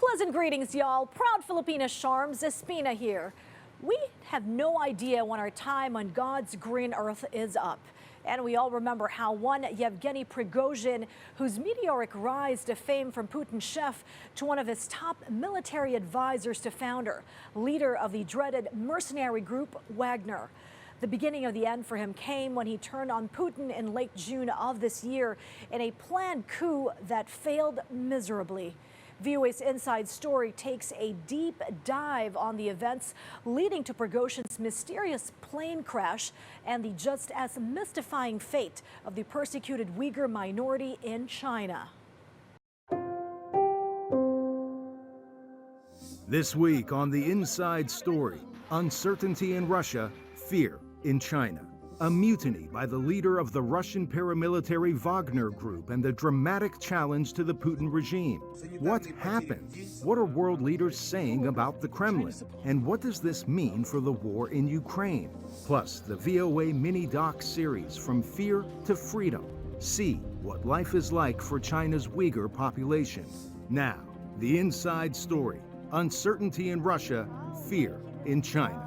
Pleasant greetings, y'all. Proud Filipina Charms, Espina here. We have no idea when our time on God's green earth is up. And we all remember how one Yevgeny Prigozhin, whose meteoric rise to fame from Putin's chef to one of his top military advisors to founder, leader of the dreaded mercenary group Wagner. The beginning of the end for him came when he turned on Putin in late June of this year in a planned coup that failed miserably. VOA's Inside Story takes a deep dive on the events leading to Prigozhin's mysterious plane crash and the just as mystifying fate of the persecuted Uyghur minority in China. This week on the Inside Story, uncertainty in Russia, fear in China. A mutiny by the leader of the Russian paramilitary Wagner Group and the dramatic challenge to the Putin regime. What happened? What are world leaders saying about the Kremlin? And what does this mean for the war in Ukraine? Plus, the VOA mini-doc series From Fear to Freedom. See what life is like for China's Uyghur population. Now, the Inside Story. Uncertainty in Russia, fear in China.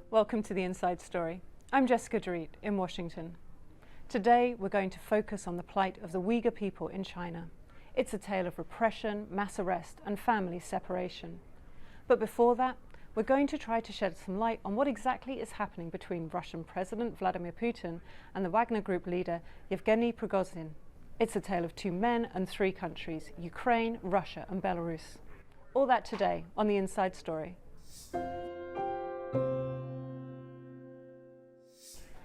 Welcome to the Inside Story. I'm Jessica Dorit in Washington. Today we're going to focus on the plight of the Uyghur people in China. It's a tale of repression, mass arrest and family separation. But before that, we're going to try to shed some light on what exactly is happening between Russian President Vladimir Putin and the Wagner Group leader Yevgeny Prigozhin. It's a tale of two men and three countries, Ukraine, Russia and Belarus. All that today on the Inside Story.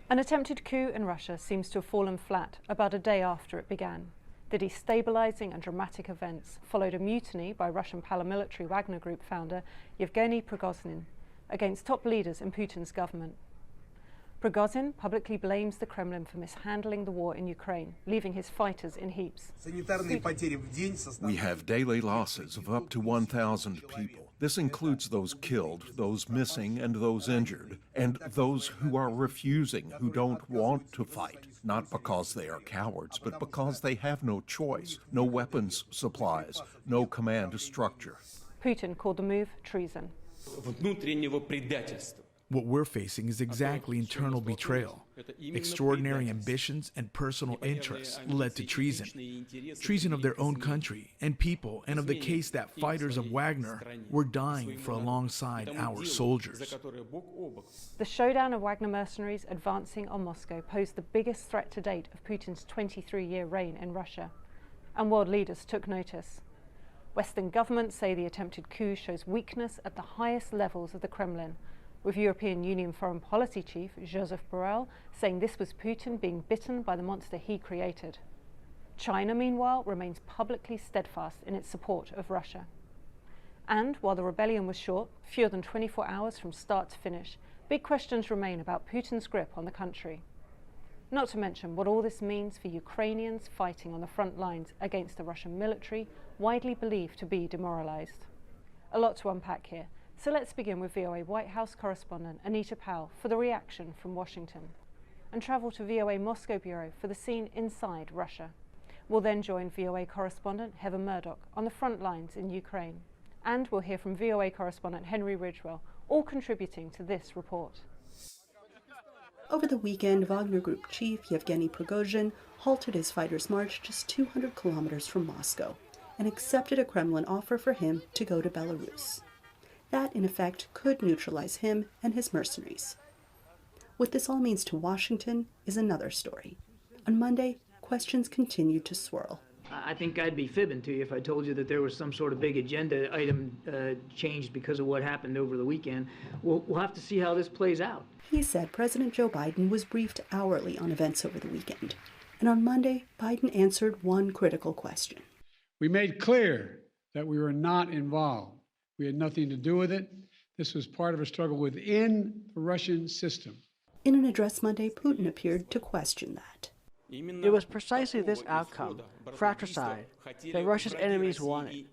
An attempted coup in Russia seems to have fallen flat about a day after it began. The destabilizing and dramatic events followed a mutiny by Russian paramilitary Wagner Group founder Yevgeny Prigozhin against top leaders in Putin's government. Prigozhin publicly blames the Kremlin for mishandling the war in Ukraine, leaving his fighters in heaps. We have daily losses of up to 1,000 people. This includes those killed, those missing, and those injured, and those who are refusing, who don't want to fight, not because they are cowards, but because they have no choice, no weapons supplies, no command structure. Putin called the move treason. What we're facing is exactly internal betrayal. Extraordinary ambitions and personal interests led to treason. Treason of their own country and people, and of the case that fighters of Wagner were dying for alongside our soldiers. The showdown of Wagner mercenaries advancing on Moscow posed the biggest threat to date of Putin's 23-year reign in Russia. And world leaders took notice. Western governments say the attempted coup shows weakness at the highest levels of the Kremlin, with European Union Foreign Policy Chief Joseph Borrell saying this was Putin being bitten by the monster he created. China, meanwhile, remains publicly steadfast in its support of Russia. And while the rebellion was short, fewer than 24 hours from start to finish, big questions remain about Putin's grip on the country. Not to mention what all this means for Ukrainians fighting on the front lines against the Russian military, widely believed to be demoralized. A lot to unpack here. So let's begin with VOA White House correspondent Anita Powell for the reaction from Washington, and travel to VOA Moscow Bureau for the scene inside Russia. We'll then join VOA correspondent Heather Murdoch on the front lines in Ukraine. And we'll hear from VOA correspondent Henry Ridgewell, all contributing to this report. Over the weekend, Wagner Group chief Yevgeny Prigozhin halted his fighters' march just 200 kilometers from Moscow and accepted a Kremlin offer for him to go to Belarus. That, in effect, could neutralize him and his mercenaries. What this all means to Washington is another story. On Monday, questions continued to swirl. I think I'd be fibbing to you if I told you that there was some sort of big agenda item changed because of what happened over the weekend. We'll have to see how this plays out. He said President Joe Biden was briefed hourly on events over the weekend. And on Monday, Biden answered one critical question. We made clear that we were not involved. We had nothing to do with it. This was part of a struggle within the Russian system. In an address Monday, Putin appeared to question that. It was precisely this outcome, fratricide, that Russia's enemies wanted.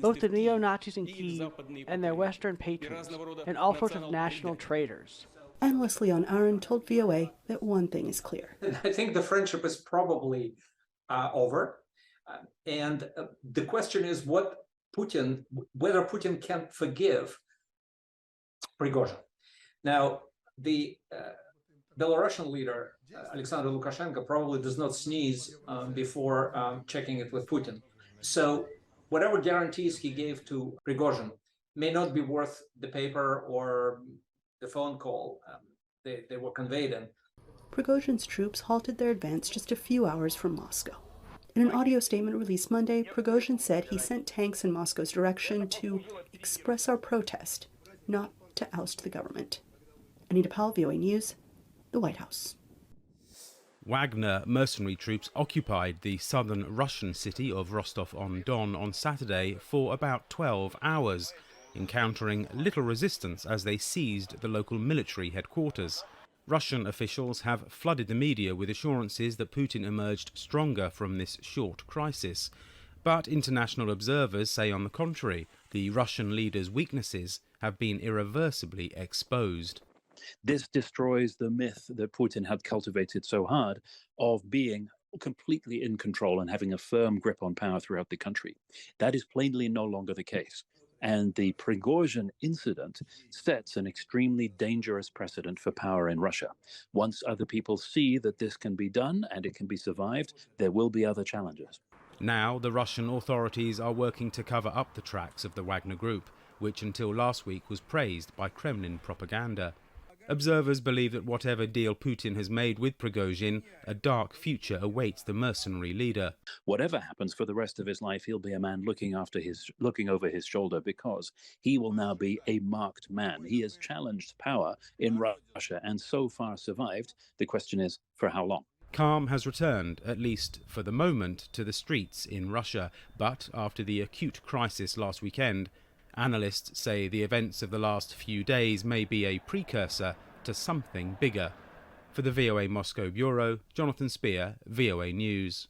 Both the neo-Nazis in Kyiv and their Western patrons, and all sorts of national traitors. Analyst Leon Aron told VOA that one thing is clear. I think the friendship is probably over. And the question is whether Putin can forgive Prigozhin. Now, the Belarusian leader, Alexander Lukashenko, probably does not sneeze before checking it with Putin. So whatever guarantees he gave to Prigozhin may not be worth the paper or the phone call they were conveyed in. Prigozhin's troops halted their advance just a few hours from Moscow. In an audio statement released Monday, Prigozhin said he sent tanks in Moscow's direction to express our protest, not to oust the government. Anita Powell, VOA News, the White House. Wagner mercenary troops occupied the southern Russian city of Rostov-on-Don on Saturday for about 12 hours, encountering little resistance as they seized the local military headquarters. Russian officials have flooded the media with assurances that Putin emerged stronger from this short crisis. But international observers say on the contrary, the Russian leader's weaknesses have been irreversibly exposed. This destroys the myth that Putin had cultivated so hard of being completely in control and having a firm grip on power throughout the country. That is plainly no longer the case. And the Prigozhin incident sets an extremely dangerous precedent for power in Russia. Once other people see that this can be done and it can be survived, there will be other challenges. Now, the Russian authorities are working to cover up the tracks of the Wagner Group, which until last week was praised by Kremlin propaganda. Observers believe that whatever deal Putin has made with Prigozhin, a dark future awaits the mercenary leader. Whatever happens for the rest of his life, he'll be a man looking over his shoulder, because he will now be a marked man. He has challenged power in Russia and so far survived. The question is, for how long? Calm has returned, at least for the moment, to the streets in Russia. But after the acute crisis last weekend, analysts say the events of the last few days may be a precursor to something bigger. For the VOA Moscow Bureau, Jonathan Spear, VOA News.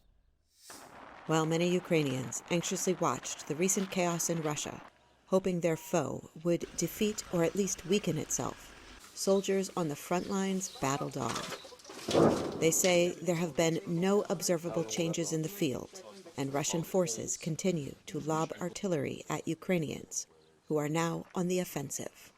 While many Ukrainians anxiously watched the recent chaos in Russia, hoping their foe would defeat or at least weaken itself, soldiers on the front lines battled on. They say there have been no observable changes in the field, and Russian forces continue to lob artillery at Ukrainians, who are now on the offensive.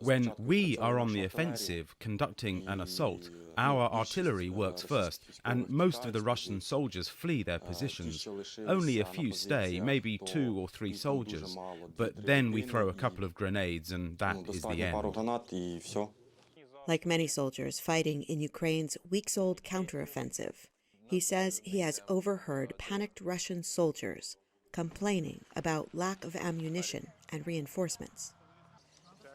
When we are on the offensive conducting an assault, our artillery works first, and most of the Russian soldiers flee their positions. Only a few stay, maybe 2 or 3 soldiers, but then we throw a couple of grenades and that is the end. Like many soldiers fighting in Ukraine's weeks-old counteroffensive, he says he has overheard panicked Russian soldiers complaining about lack of ammunition and reinforcements.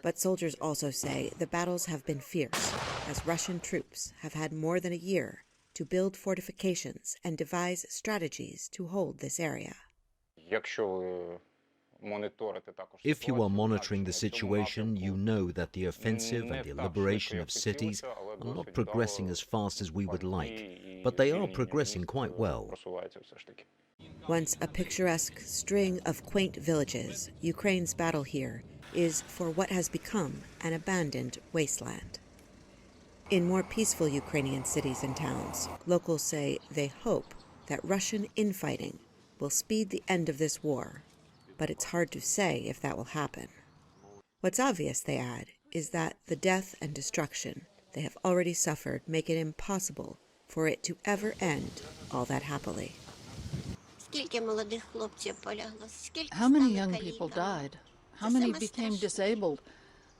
But soldiers also say the battles have been fierce, as Russian troops have had more than a year to build fortifications and devise strategies to hold this area. If you are monitoring the situation, you know that the offensive and the liberation of cities are not progressing as fast as we would like, but they are progressing quite well. Once a picturesque string of quaint villages, Ukraine's battle here is for what has become an abandoned wasteland. In more peaceful Ukrainian cities and towns, locals say they hope that Russian infighting will speed the end of this war, but it's hard to say if that will happen. What's obvious, they add, is that the death and destruction they have already suffered make it impossible for it to ever end all that happily. How many young people died? How many became disabled?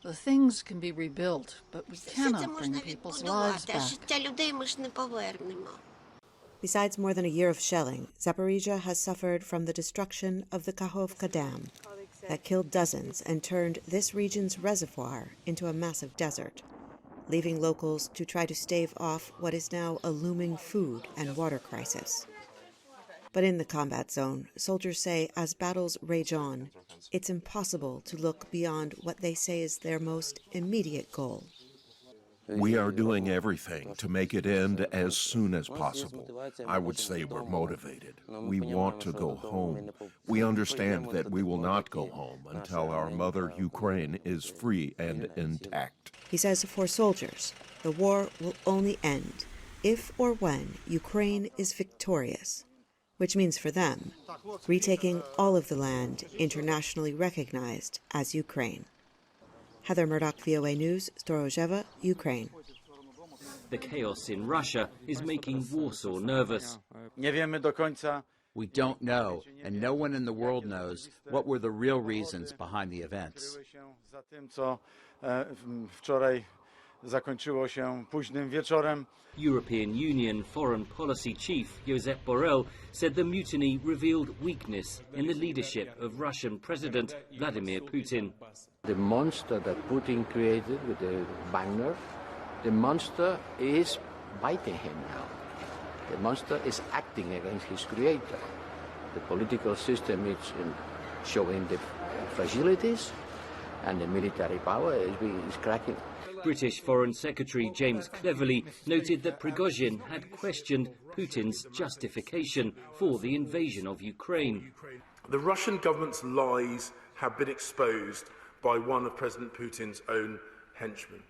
The things can be rebuilt, but we cannot bring people's lives back. Besides more than a year of shelling, Zaporizhia has suffered from the destruction of the Kakhovka Dam that killed dozens and turned this region's reservoir into a massive desert, leaving locals to try to stave off what is now a looming food and water crisis. But in the combat zone, soldiers say as battles rage on, it's impossible to look beyond what they say is their most immediate goal. We are doing everything to make it end as soon as possible. I would say we're motivated. We want to go home. We understand that we will not go home until our mother Ukraine is free and intact. He says for soldiers, the war will only end if or when Ukraine is victorious, which means for them, retaking all of the land internationally recognized as Ukraine. Heather Murdoch, VOA News, Storozheva, Ukraine. The chaos in Russia is making Warsaw nervous. We don't know, and no one in the world knows, what were the real reasons behind the events. European Union Foreign Policy Chief Josep Borrell said the mutiny revealed weakness in the leadership of Russian President Vladimir Putin. The monster that Putin created with the Wagner, the monster is biting him now. The monster is acting against his creator. The political system is showing the fragilities, and the military power is cracking. British Foreign Secretary James Cleverly noted that Prigozhin had questioned Putin's justification for the invasion of Ukraine. The Russian government's lies have been exposed by one of President Putin's own henchmen.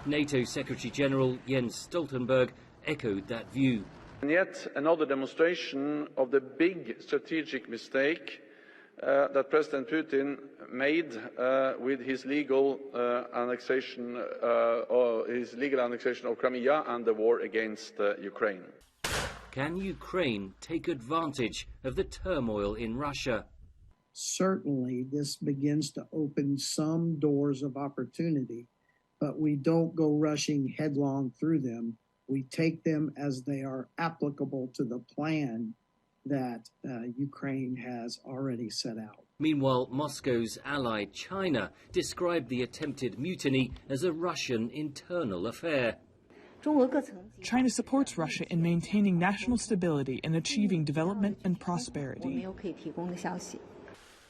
NATO Secretary General Jens Stoltenberg echoed that view. And yet another demonstration of the big strategic mistake that President Putin made with his legal annexation of Crimea and the war against Ukraine. Can Ukraine take advantage of the turmoil in Russia? Certainly, this begins to open some doors of opportunity, but we don't go rushing headlong through them. We take them as they are applicable to the plan that Ukraine has already set out. Meanwhile, Moscow's ally China described the attempted mutiny as a Russian internal affair. China supports Russia in maintaining national stability and achieving development and prosperity.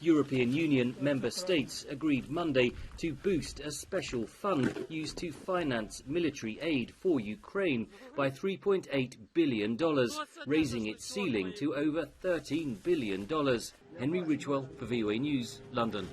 European Union member states agreed Monday to boost a special fund used to finance military aid for Ukraine by $3.8 billion, raising its ceiling to over $13 billion. Henry Ridgewell for VOA News, London.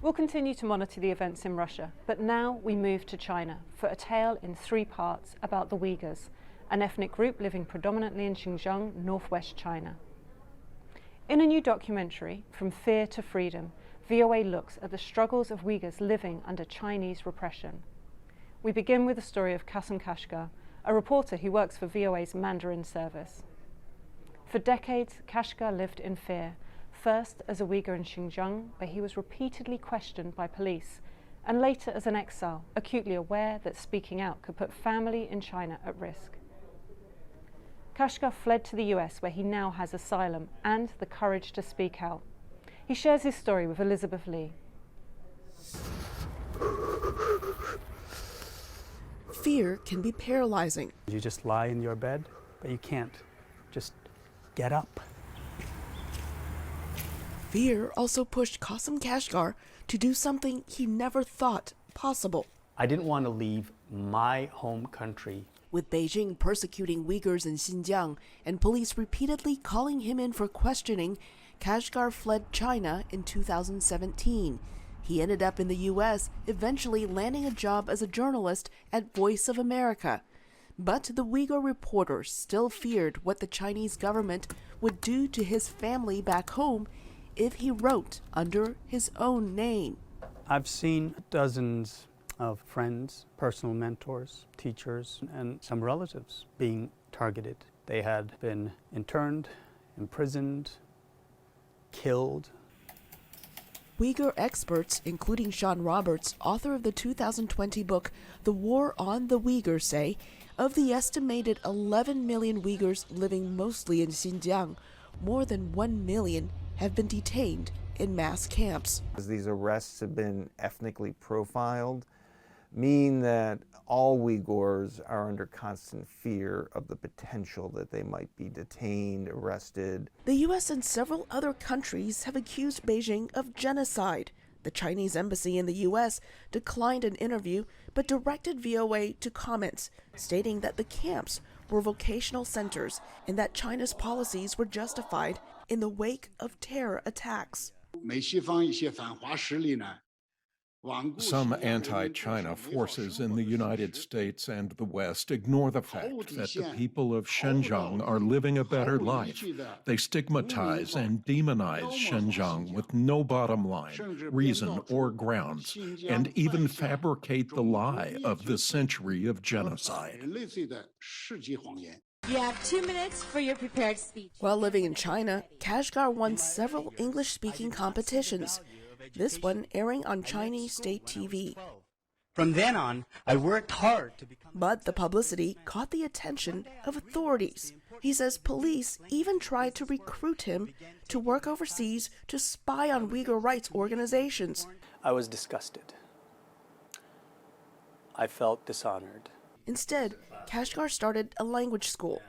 We'll continue to monitor the events in Russia, but now we move to China for a tale in 3 parts about the Uyghurs, an ethnic group living predominantly in Xinjiang, northwest China. In a new documentary, From Fear to Freedom, VOA looks at the struggles of Uyghurs living under Chinese repression. We begin with the story of Kasim Kashgar, a reporter who works for VOA's Mandarin service. For decades, Kashgar lived in fear, first as a Uyghur in Xinjiang, where he was repeatedly questioned by police, and later as an exile, acutely aware that speaking out could put family in China at risk. Kashgar fled to the US, where he now has asylum and the courage to speak out. He shares his story with Elizabeth Lee. Fear can be paralyzing. You just lie in your bed, but you can't just get up. Fear also pushed Kasim Kashgar to do something he never thought possible. I didn't want to leave my home country. With Beijing persecuting Uyghurs in Xinjiang and police repeatedly calling him in for questioning, Kashgar fled China in 2017. He ended up in the U.S., eventually landing a job as a journalist at Voice of America. But the Uyghur reporter still feared what the Chinese government would do to his family back home if he wrote under his own name. I've seen dozens of friends, personal mentors, teachers, and some relatives being targeted. They had been interned, imprisoned, killed. Uyghur experts, including Sean Roberts, author of the 2020 book The War on the Uyghurs, say of the estimated 11 million Uyghurs living mostly in Xinjiang, more than 1 million have been detained in mass camps. These arrests have been ethnically profiled, mean that all Uyghurs are under constant fear of the potential that they might be detained, arrested. The U.S. and several other countries have accused Beijing of genocide. The Chinese embassy in the U.S. declined an interview but directed VOA to comments, stating that the camps were vocational centers and that China's policies were justified in the wake of terror attacks. Some anti-China forces in the United States and the West ignore the fact that the people of Xinjiang are living a better life. They stigmatize and demonize Xinjiang with no bottom line, reason, or grounds, and even fabricate the lie of the century of genocide. You have 2 minutes for your prepared speech. While living in China, Kashgar won several English-speaking competitions. This one airing on Chinese state TV. From then on, I worked hard to become... But the publicity caught the attention of authorities. He says police even tried to recruit him to work overseas to spy on Uyghur rights organizations. I was disgusted. I felt dishonored. Instead, Kashgar started a language school.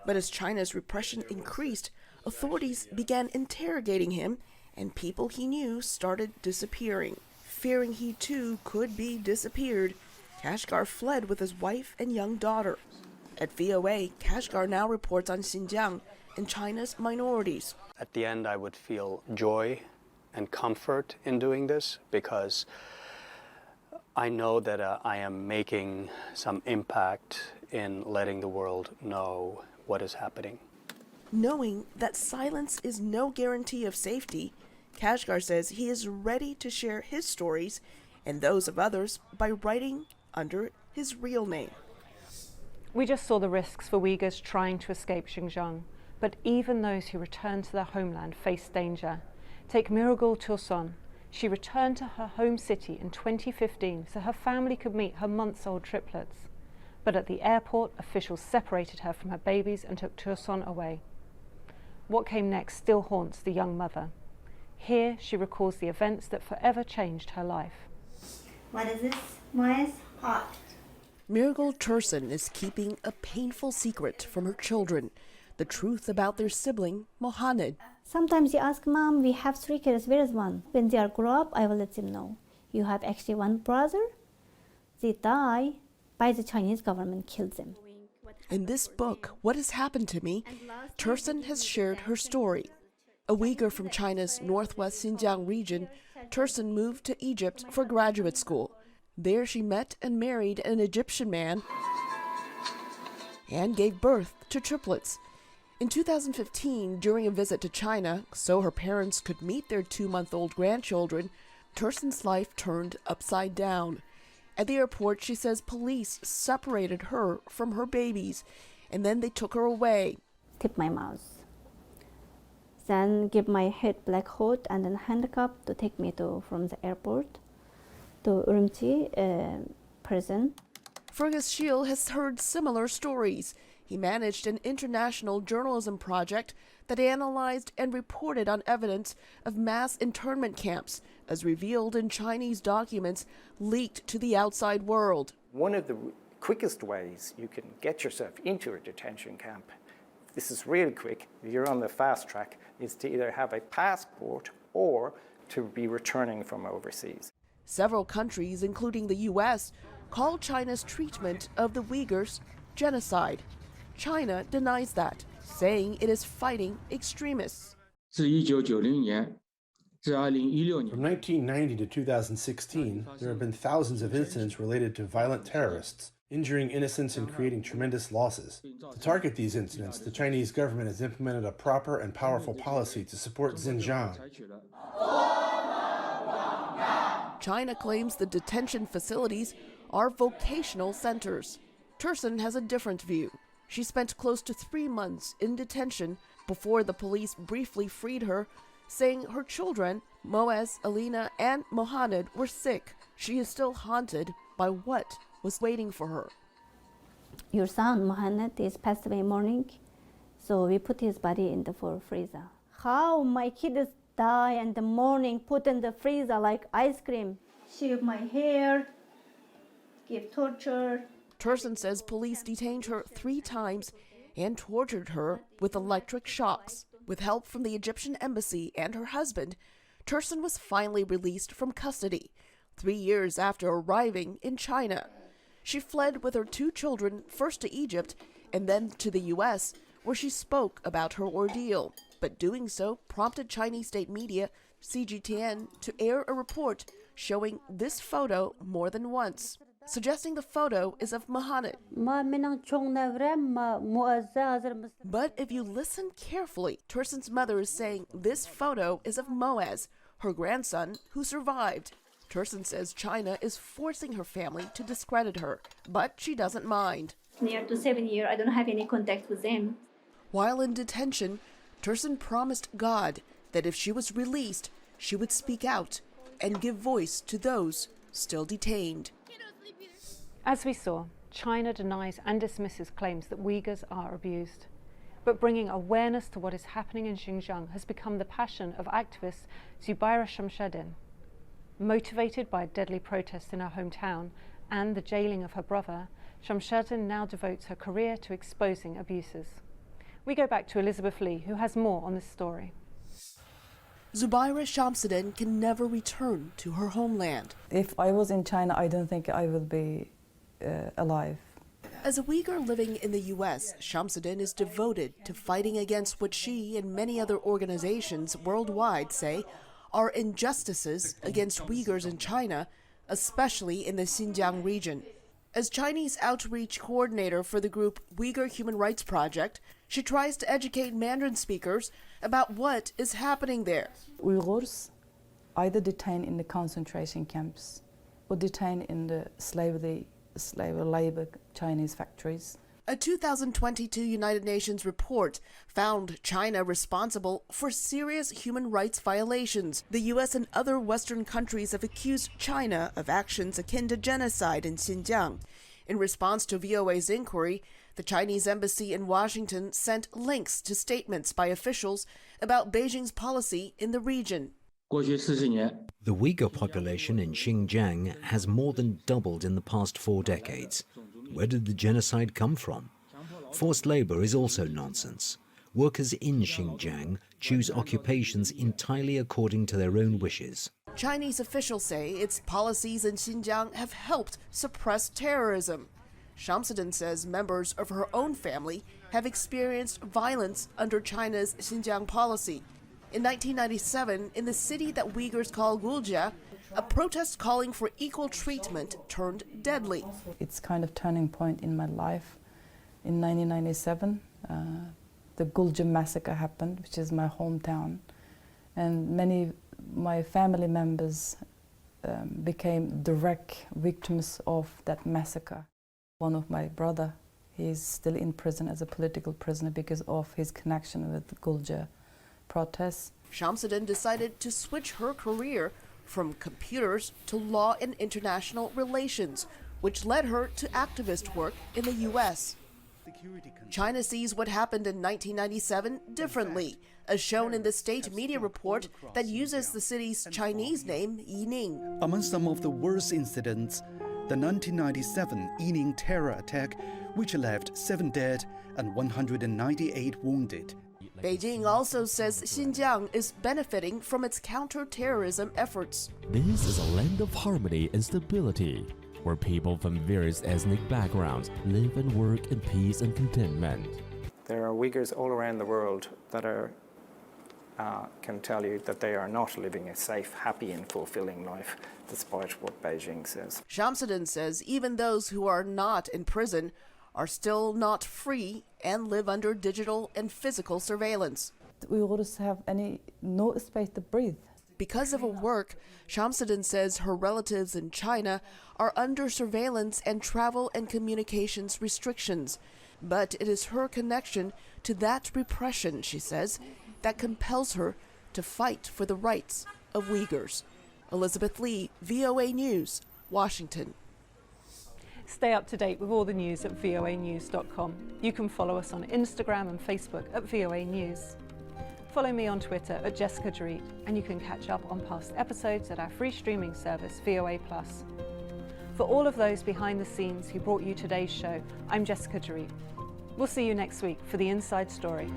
But as China's repression increased, authorities began interrogating him, and people he knew started disappearing. Fearing he too could be disappeared, Kashgar fled with his wife and young daughter. At VOA, Kashgar now reports on Xinjiang and China's minorities. At the end, I would feel joy and comfort in doing this because I know that I am making some impact in letting the world know what is happening. Knowing that silence is no guarantee of safety, Kashgar says he is ready to share his stories and those of others by writing under his real name. We just saw the risks for Uyghurs trying to escape Xinjiang, but even those who return to their homeland face danger. Take Miragul Tursun. She returned to her home city in 2015 so her family could meet her months-old triplets. But at the airport, officials separated her from her babies and took Tursun away. What came next still haunts the young mother. Here, she recalls the events that forever changed her life. What is this? Why hot? Miragul Tursun is keeping a painful secret from her children, the truth about their sibling, Mohamed. Sometimes you ask, Mom, we have 3 kids, where is one? When they are grow up, I will let them know. You have actually one brother. They die by the Chinese government, killed them. In this book, What Has Happened to Me, Tursun has shared her story. A Uyghur from China's northwest Xinjiang region, Tursun moved to Egypt for graduate school. There she met and married an Egyptian man and gave birth to triplets. In 2015, during a visit to China, so her parents could meet their 2-month-old grandchildren, Tursun's life turned upside down. At the airport, she says police separated her from her babies, and then they took her away. Tip my mouth. Then give my head black hood and then handcuff to take me from the airport to Urumqi prison. Fergus Shiel has heard similar stories. He managed an international journalism project that analyzed and reported on evidence of mass internment camps, as revealed in Chinese documents leaked to the outside world. One of the quickest ways you can get yourself into a detention camp, this is really quick, you're on the fast track, is to either have a passport or to be returning from overseas. Several countries, including the U.S., call China's treatment of the Uyghurs genocide. China denies that, saying it is fighting extremists. From 1990 to 2016, there have been thousands of incidents related to violent terrorists, injuring innocents and creating tremendous losses. To target these incidents, the Chinese government has implemented a proper and powerful policy to support Xinjiang. China claims the detention facilities are vocational centers. Tursun has a different view. She spent close to 3 months in detention before the police briefly freed her, saying her children, Moaz, Alina, and Mohamed, were sick. She is still haunted by what was waiting for her. Your son, Mohamed, is passed away morning, so we put his body in the freezer. How my kids die in the morning, put in the freezer like ice cream. Shave my hair, give torture. Tursun says police detained her 3 times and tortured her with electric shocks. With help from the Egyptian embassy and her husband, Tursun was finally released from custody 3 years after arriving in China. She fled with her 2 children, first to Egypt and then to the U.S., where she spoke about her ordeal. But doing so prompted Chinese state media, CGTN, to air a report showing this photo more than once, suggesting the photo is of Mohamed. But if you listen carefully, Tursun's mother is saying this photo is of Moaz, her grandson, who survived. Tursun says China is forcing her family to discredit her, but she doesn't mind. Near to 7 years, I don't have any contact with them. While in detention, Tursun promised God that if she was released, she would speak out and give voice to those still detained. As we saw, China denies and dismisses claims that Uyghurs are abused. But bringing awareness to what is happening in Xinjiang has become the passion of activist Zubaira Shamsuddin. Motivated by a deadly protest in her hometown and the jailing of her brother, Shamsuddin now devotes her career to exposing abuses. We go back to Elizabeth Lee, who has more on this story. Zubaira Shamsuddin can never return to her homeland. If I was in China, I don't think I would be alive. As a Uyghur living in the U.S., Shamsuddin is devoted to fighting against what she and many other organizations worldwide say are injustices against Uyghurs in China, especially in the Xinjiang region. As Chinese outreach coordinator for the group Uyghur Human Rights Project, she tries to educate Mandarin speakers about what is happening there. Uyghurs either detained in the concentration camps or detained in the slave labor Chinese factories. A 2022 United Nations report found China responsible for serious human rights violations. The U.S. and other Western countries have accused China of actions akin to genocide in Xinjiang. In response to VOA's inquiry, the Chinese embassy in Washington sent links to statements by officials about Beijing's policy in the region. The Uyghur population in Xinjiang has more than doubled in the past 4 decades. Where did the genocide come from? Forced labor is also nonsense. Workers in Xinjiang choose occupations entirely according to their own wishes. Chinese officials say its policies in Xinjiang have helped suppress terrorism. Shamsuddin says members of her own family have experienced violence under China's Xinjiang policy. In 1997, in the city that Uyghurs call Gulja, a protest calling for equal treatment turned deadly. It's kind of turning point in my life. In 1997, the Gulja massacre happened, which is my hometown, and many my family members became direct victims of that massacre. One of my brother, he's still in prison as a political prisoner because of his connection with the Gulja protests. Shamsuddin decided to switch her career from computers to law and international relations, which led her to activist work in the U.S. China sees what happened in 1997 differently, as shown in the state media report that uses the city's Chinese name, Yining. Among some of the worst incidents, the 1997 Yining terror attack, which left 7 dead and 198 wounded. Beijing also says Xinjiang is benefiting from its counter-terrorism efforts. This is a land of harmony and stability, where people from various ethnic backgrounds live and work in peace and contentment. There are Uyghurs all around the world that can tell you that they are not living a safe, happy and fulfilling life, despite what Beijing says. Shamsuddin says even those who are not in prison are still not free and live under digital and physical surveillance. The Uyghurs have no space to breathe. Because of her work, Shamsuddin says her relatives in China are under surveillance and travel and communications restrictions. But it is her connection to that repression, she says, that compels her to fight for the rights of Uyghurs. Elizabeth Lee, VOA News, Washington. Stay up to date with all the news at voanews.com. You can follow us on Instagram and Facebook at VOA News. Follow me on Twitter at Jessica Dorit, and you can catch up on past episodes at our free streaming service, VOA+. For all of those behind the scenes who brought you today's show, I'm Jessica Dorit. We'll see you next week for The Inside Story.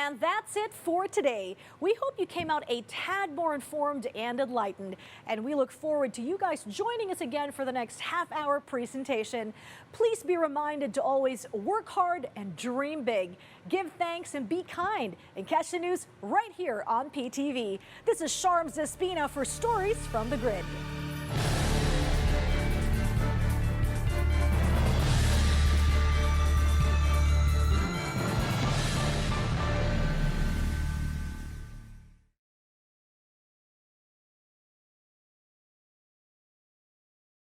And that's it for today. We hope you came out a tad more informed and enlightened. And we look forward to you guys joining us again for the next half-hour presentation. Please be reminded to always work hard and dream big. Give thanks and be kind. And catch the news right here on PTV. This is Sharm Zespina for Stories from the Grid.